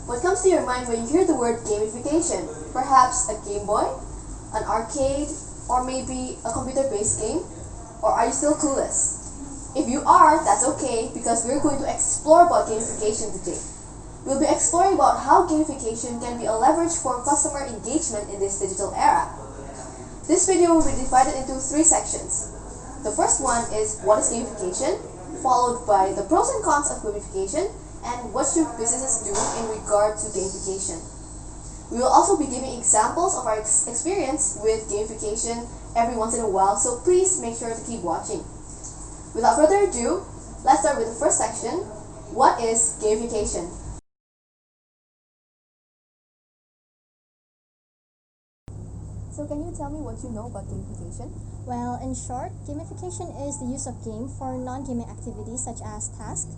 What comes to your mind when you hear the word gamification? Perhaps a Game Boy, an arcade, or maybe a computer-based game? Or are you still clueless? If you are, that's okay because we're going to explore about gamification today. We'll be exploring about how gamification can be a leverage for customer engagement in this digital era. This video will be divided into 3 sections. The first one is what is gamification, followed by the pros and cons of gamification, and what should businesses do in regard to gamification. We will also be giving examples of our experience with gamification every once in a while, so please make sure to keep watching. Without further ado, let's start with the first section. What is gamification? So can you tell me what you know about gamification? Well, in short, gamification is the use of game for non-gaming activities such as tasks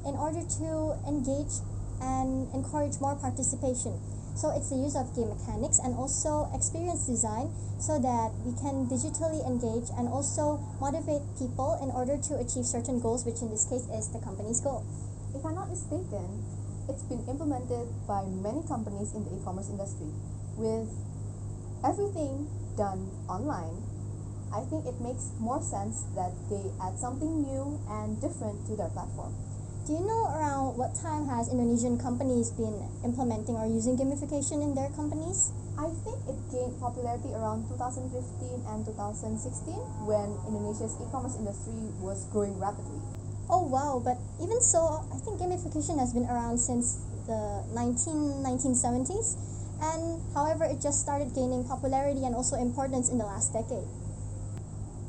in order to engage and encourage more participation. So it's the use of game mechanics and also experience design so that we can digitally engage and also motivate people in order to achieve certain goals, which in this case is the company's goal. If I'm not mistaken, it's been implemented by many companies in the e-commerce industry. With everything done online, I think it makes more sense that they add something new and different to their platform. Do you know around what time has Indonesian companies been implementing or using gamification in their companies? I think it gained popularity around 2015 and 2016 when Indonesia's e-commerce industry was growing rapidly. Oh wow, but even so, I think gamification has been around since the 1970s, and however it just started gaining popularity and also importance in the last decade.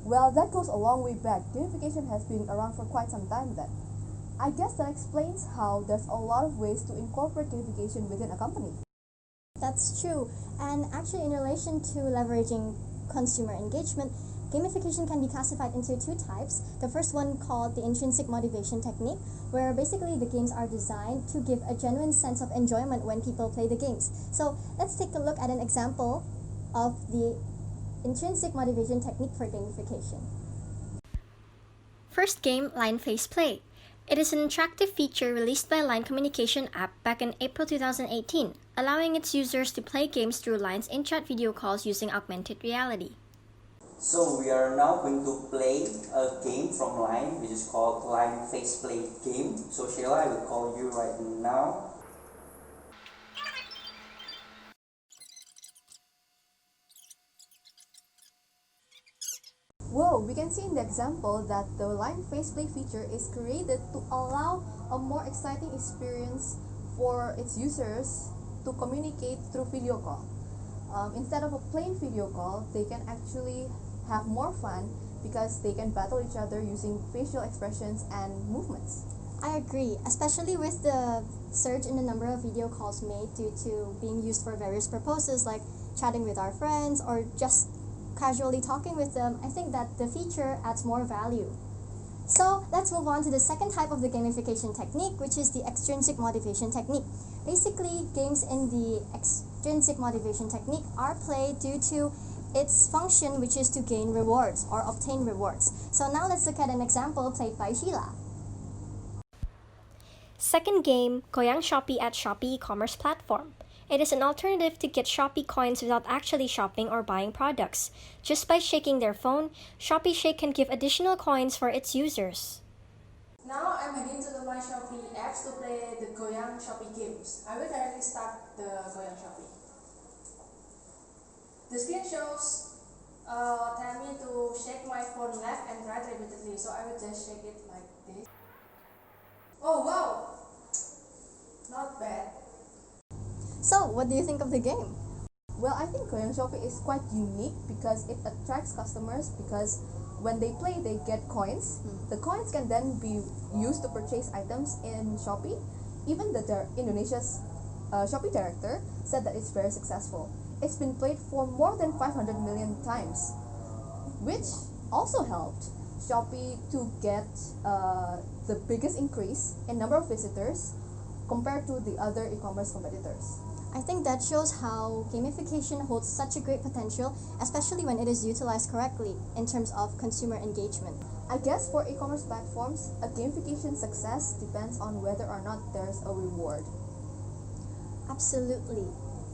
Well, that goes a long way back. Gamification has been around for quite some time then. I guess that explains how there's a lot of ways to incorporate gamification within a company. That's true, and actually in relation to leveraging consumer engagement, gamification can be classified into 2 types. The first one called the intrinsic motivation technique, where basically the games are designed to give a genuine sense of enjoyment when people play the games. So let's take a look at an example of the intrinsic motivation technique for gamification. First game, Line Faceplay. It is an interactive feature released by Line Communication app back in April 2018, allowing its users to play games through Line's in-chat video calls using augmented reality. So we are now going to play a game from Line, which is called Line Faceplay game. So Sheila, I will call you right now. Whoa, we can see in the example that the Line Faceplay feature is created to allow a more exciting experience for its users to communicate through video call. Instead of a plain video call, they can actually have more fun because they can battle each other using facial expressions and movements. I agree, especially with the surge in the number of video calls made due to being used for various purposes like chatting with our friends or just casually talking with them. I think that the feature adds more value. So let's move on to the second type of the gamification technique, which is the extrinsic motivation technique. Basically, games in the extrinsic motivation technique are played due to its function, which is to gain rewards or obtain rewards. So now let's look at an example played by Sheila. Second game, Goyang Shopee at Shopee e-commerce platform. It is an alternative to get Shopee coins without actually shopping or buying products. Just by shaking their phone, Shopee Shake can give additional coins for its users. Now I'm heading to my Shopee apps to play the Goyang Shopee games. I will directly start the Goyang Shopee. The screen shows tell me to shake my phone left and right repeatedly, so I will just shake it like this. Oh wow! Not bad. So what do you think of the game? Well, I think Goyang Shopee is quite unique because it attracts customers because when they play, they get coins. The coins can then be used to purchase items in Shopee. Even Indonesia's Shopee director said that it's very successful. It's been played for more than 500 million times, which also helped Shopee to get the biggest increase in number of visitors compared to the other e-commerce competitors. I think that shows how gamification holds such a great potential, especially when it is utilized correctly in terms of consumer engagement. I guess for e-commerce platforms, a gamification success depends on whether or not there's a reward. Absolutely.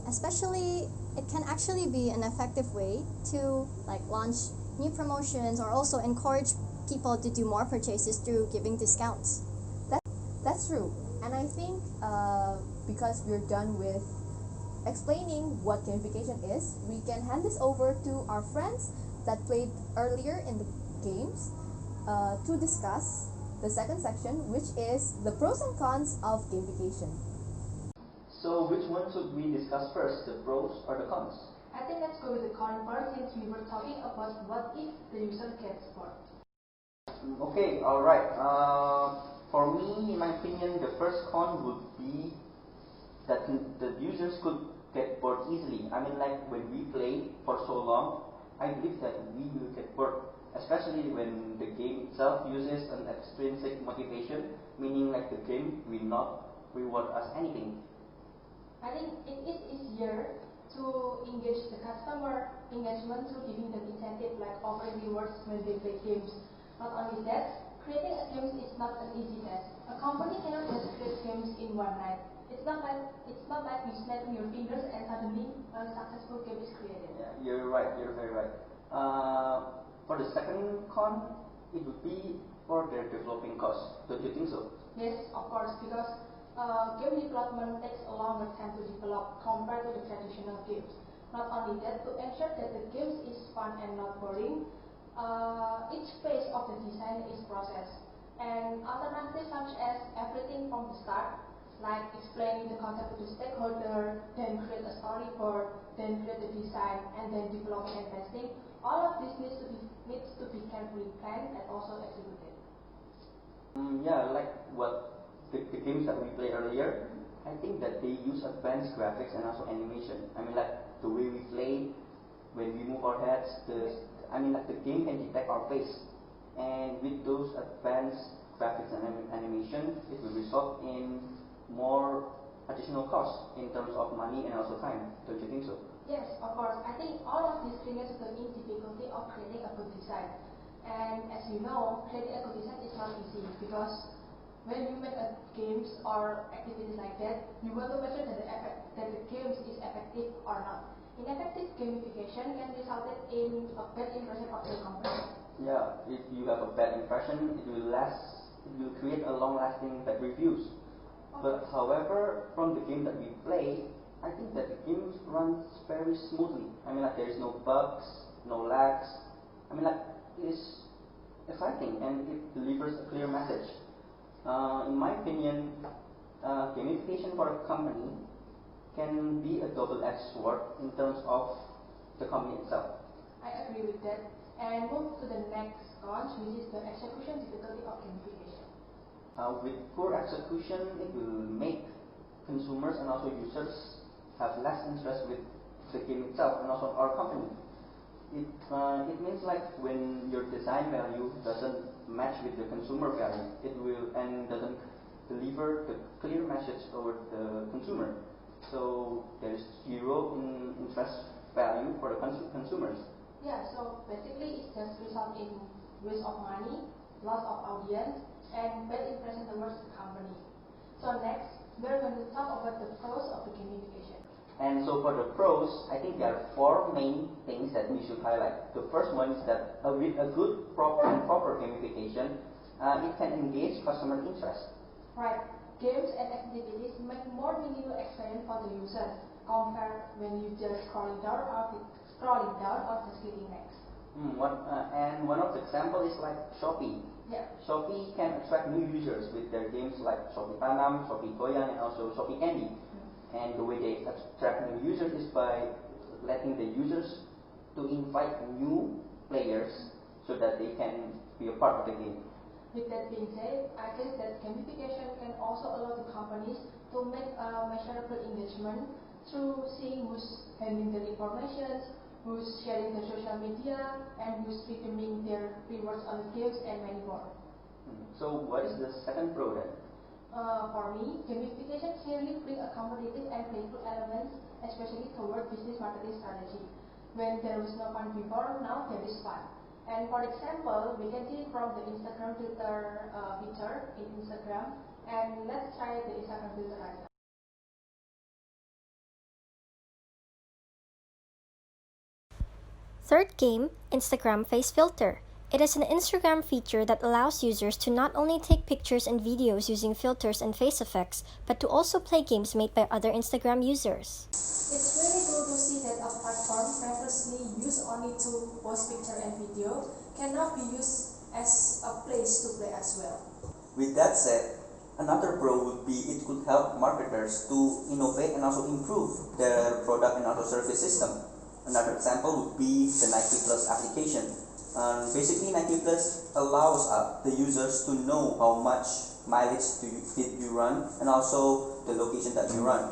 Especially, it can actually be an effective way to launch new promotions or also encourage people to do more purchases through giving discounts. That's true. And I think because we're done with explaining what gamification is, we can hand this over to our friends that played earlier in the games to discuss the second section, which is the pros and cons of gamification. So which one should we discuss first, the pros or the cons? I think let's go with the con first since we were talking about what if the user gets bored. Okay, alright. For me, in my opinion, the first con would be that the users could get bored easily. I mean, like when we play for so long, I believe that we will get bored, especially when the game itself uses an extrinsic motivation, meaning like the game will not reward us anything. I think it is easier to engage the customer engagement through giving them incentive like offering rewards when they play games. Not only that, creating a game is not an easy task. A company cannot just create games in one night. It's not like you snapping your fingers and suddenly a successful game is created. Yeah, you're right. You're very right. For the second con, it would be for their developing costs. Don't you think so? Yes, of course, because game development takes a longer time to develop compared to the traditional games. Not only that, to ensure that the game is fun and not boring, each phase of the design is processed. And alternatives such as everything from the start, like explaining the concept to the stakeholder, then create a storyboard, then create the design, and then developing and testing, all of this needs to be carefully planned and also executed. Yeah, like what the games that we played earlier, I think that they use advanced graphics and also animation. I mean, like the way we play, when we move our heads, like the game can detect our face, and with those advanced graphics and animation, it will result in more additional costs in terms of money and also time. Don't you think so? Yes, of course. I think all of this relates to the difficulty of creating a good design. And as you know, creating a good design is not easy because when you make a games or activities like that, you want to make sure that the games is effective or not. Ineffective gamification can result in a bad impression of the company. Yeah, if you have a bad impression, it will create a long-lasting bad reviews. But however, from the game that we play, I think that the game runs very smoothly. I mean, like there is no bugs, no lags. I mean, like it is exciting and it delivers a clear message. In my opinion, gamification for a company can be a double-edged sword in terms of the company itself. I agree with that. And move to the next con, which is the execution difficulty of gamification. With poor execution, it will make consumers and also users have less interest with the game itself and also our company. It means like when your design value doesn't match with the consumer value, it will and doesn't deliver the clear message toward the consumer. So there is zero in interest value for the consumers. Yeah, so basically it just result in waste of money, loss of audience, and bad impression towards the company. So next, we're going to talk about the pros of the gamification. And so for the pros, I think there are four main things that we should highlight. The first one is that with a good proper gamification, it can engage customer interest. Right. Games and activities make more meaningful experience for the user compared when you just scrolling down or just clicking next. And one of the example is like Shopee. Yeah. Shopee can attract new users with their games like Shopee Tanam, Shopee Goyang, and also Shopee Candy. And the way they attract new users is by letting the users to invite new players so that they can be a part of the game. With that being said, I guess that gamification can also allow the companies to make a measurable engagement through seeing who's handling the information, who's sharing the social media, and who's redeeming their rewards on the games and many more. So what is the second pro then? For me, gamification clearly brings a competitive and playful elements, especially toward business marketing strategy. When there was no fun before, now there is fun. And for example, we can see from the Instagram filter feature in Instagram, and let's try the Instagram filter right now. Third game, Instagram Face Filter. It is an Instagram feature that allows users to not only take pictures and videos using filters and face effects, but to also play games made by other Instagram users. It's really cool to see that a platform previously used only to post picture and video can now be used as a place to play as well. With that said, another pro would be it could help marketers to innovate and also improve their product and also service system. Another example would be the Nike Plus application. Basically, Nike Plus allows the users to know how much mileage did you run and also the location that you run.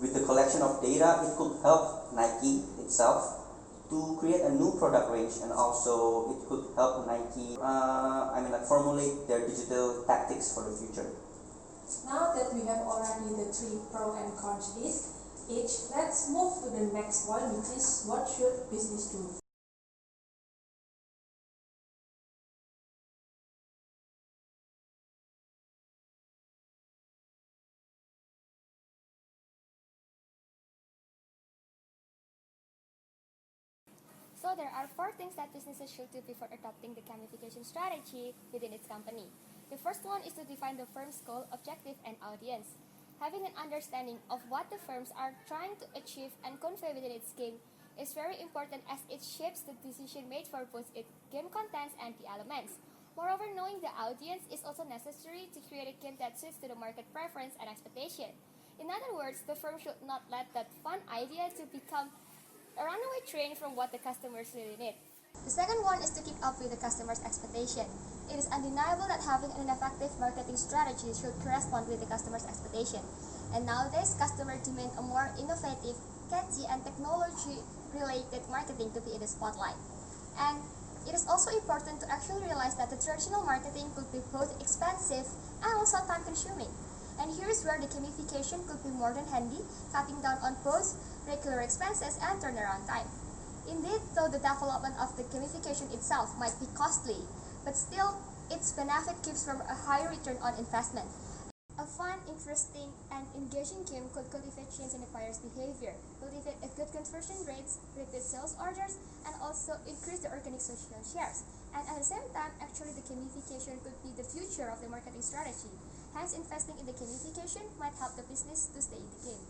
With the collection of data, it could help Nike itself to create a new product range, and also it could help Nike formulate their digital tactics for the future. Now that we have already the 3 pro and cons each, let's move to the next point, which is what should business do? So there are 4 things that businesses should do before adopting the gamification strategy within its company. The first one is to define the firm's goal, objective, and audience. Having an understanding of what the firms are trying to achieve and convey within its game is very important, as it shapes the decision made for both its game contents and the elements. Moreover, knowing the audience is also necessary to create a game that suits to the market preference and expectation. In other words, the firm should not let that fun idea to become a runaway train from what the customers really need. The second one is to keep up with the customer's expectation. It is undeniable that having an effective marketing strategy should correspond with the customer's expectation. And nowadays, customers demand a more innovative, catchy, and technology-related marketing to be in the spotlight. And it is also important to actually realize that the traditional marketing could be both expensive and also time-consuming. And here's where the gamification could be more than handy, cutting down on both regular expenses and turnaround time. Indeed, though the development of the gamification itself might be costly, but still, its benefit gives from a higher return on investment. A fun, interesting, and engaging game could cultivate change in the buyer's behavior, cultivate a good conversion rates, repeat sales orders, and also increase the organic social shares. And at the same time, actually the gamification could be the future of the marketing strategy. Hence, investing in the gamification might help the business to stay in the game.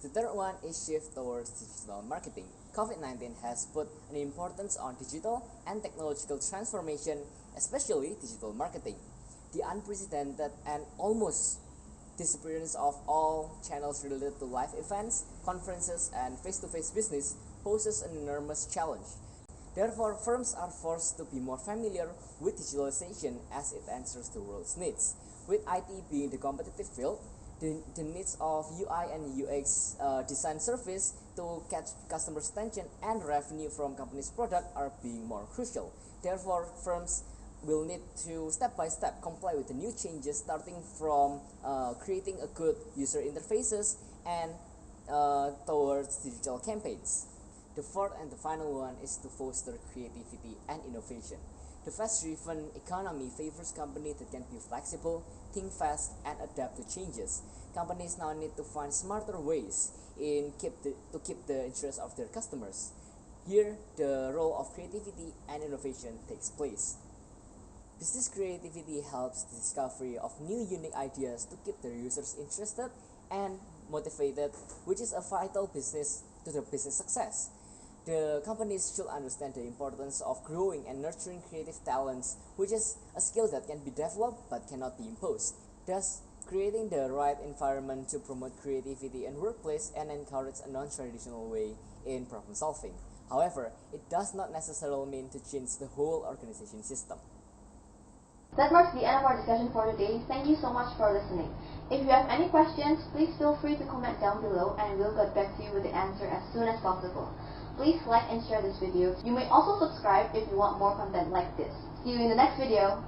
The third one is shift towards digital marketing. COVID-19 has put an importance on digital and technological transformation, especially digital marketing. The unprecedented and almost disappearance of all channels related to live events, conferences, and face-to-face business poses an enormous challenge. Therefore, firms are forced to be more familiar with digitalization as it answers the world's needs. With IT being the competitive field, the needs of UI and UX design service to catch customers' attention and revenue from companies' product are being more crucial. Therefore, firms will need to step by step comply with the new changes, starting from creating a good user interfaces and towards digital campaigns. The fourth and the final one is to foster creativity and innovation. The fast-driven economy favors companies that can be flexible, think fast, and adapt to changes. Companies now need to find smarter ways to keep the interest of their customers. Here, the role of creativity and innovation takes place. Business creativity helps the discovery of new unique ideas to keep their users interested and motivated, which is a vital business to their business success. The companies should understand the importance of growing and nurturing creative talents, which is a skill that can be developed but cannot be imposed. Thus, creating the right environment to promote creativity in workplace and encourage a non-traditional way in problem solving. However, it does not necessarily mean to change the whole organization system. That marks the end of our discussion for today. Thank you so much for listening. If you have any questions, please feel free to comment down below and we'll get back to you with the answer as soon as possible. Please like and share this video. You may also subscribe if you want more content like this. See you in the next video.